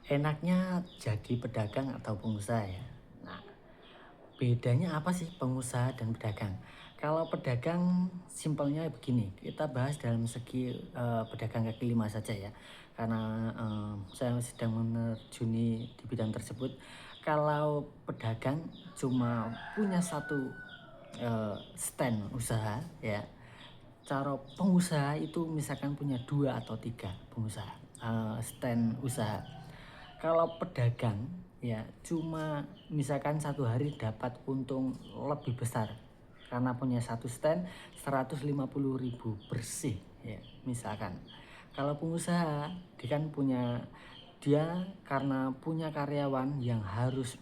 Enaknya jadi pedagang atau pengusaha ya. Nah, bedanya apa sih pengusaha dan pedagang? Kalau pedagang simpelnya begini, kita bahas dalam segi pedagang kaki lima saja ya. Karena saya sedang menerjuni di bidang tersebut. Kalau pedagang cuma punya satu stand usaha ya. Cara pengusaha itu misalkan punya dua atau tiga pengusaha stand usaha. Kalau pedagang ya cuma misalkan satu hari dapat untung lebih besar karena punya satu stand 150.000 bersih ya misalkan. Kalau pengusaha dia karena punya karyawan yang harus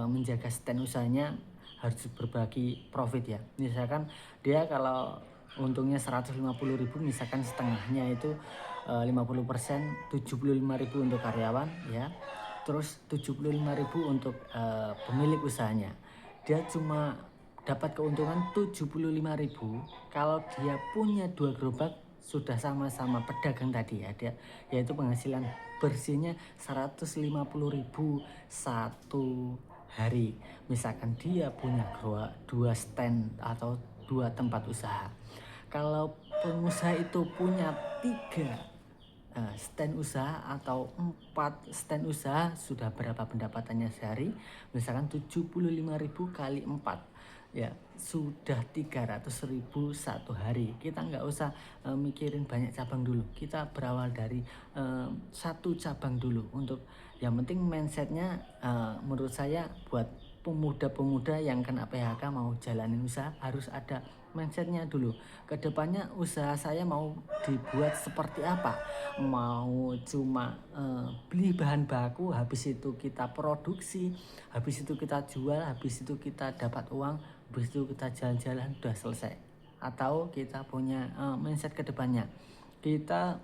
menjaga stand usahanya harus berbagi profit ya. Misalkan dia kalau untungnya 150.000 misalkan setengahnya itu 50% 75.000 untuk karyawan ya, terus 75.000 untuk pemilik usahanya. Dia cuma dapat keuntungan 75.000 kalau dia punya dua gerobak sudah sama-sama pedagang tadi ya, yaitu penghasilan bersihnya 150.000 satu hari. Misalkan dia punya dua stand atau dua tempat usaha. Kalau pengusaha itu punya tiga stand usaha atau 4 stand usaha, sudah berapa pendapatannya sehari? Misalkan 75.000 kali 4 ya sudah 300.000 satu hari. Kita nggak usah mikirin banyak cabang dulu, kita berawal dari satu cabang dulu. Untuk yang penting mindsetnya menurut saya buat pemuda-pemuda yang kena PHK mau jalanin usaha harus ada mindsetnya dulu. Kedepannya usaha saya mau dibuat seperti apa? Mau cuma beli bahan baku, habis itu kita produksi, habis itu kita jual, habis itu kita dapat uang, habis itu kita jalan-jalan udah selesai. Atau kita punya mindset kedepannya, kita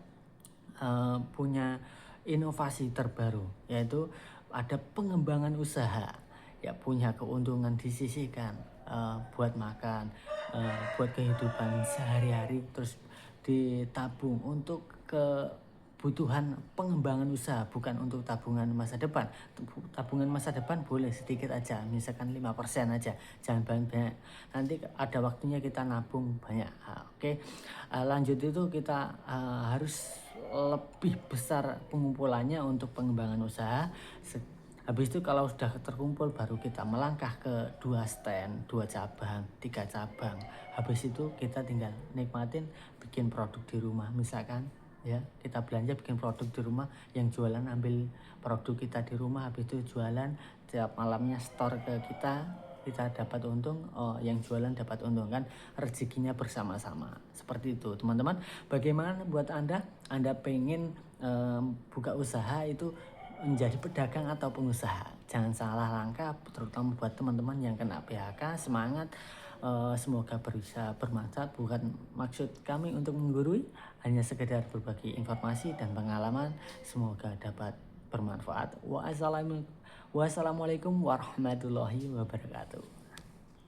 punya inovasi terbaru, yaitu ada pengembangan usaha ya, punya keuntungan disisihkan buat makan, buat kehidupan sehari-hari, terus ditabung untuk kebutuhan pengembangan usaha, bukan untuk tabungan masa depan. Tabungan masa depan boleh sedikit aja, misalkan 5% aja, jangan banyak-banyak, nanti ada waktunya kita nabung banyak. Oke. Lanjut itu kita harus lebih besar pengumpulannya untuk pengembangan usaha. Habis itu kalau sudah terkumpul baru kita melangkah ke dua stand, dua cabang, tiga cabang. Habis itu kita tinggal nikmatin bikin produk di rumah misalkan ya, kita belanja bikin produk di rumah, yang jualan ambil produk kita di rumah, habis itu jualan tiap malamnya store ke kita dapat untung, yang jualan dapat untung, kan rezekinya bersama-sama. Seperti itu teman-teman. Bagaimana buat Anda pengen buka usaha itu menjadi pedagang atau pengusaha? Jangan salah langkah, terutama buat teman-teman yang kena PHK. Semangat, semoga bisa bermanfaat. Bukan maksud kami untuk menggurui, hanya sekedar berbagi informasi dan pengalaman, semoga dapat bermanfaat. Wassalamualaikum warahmatullahi wabarakatuh.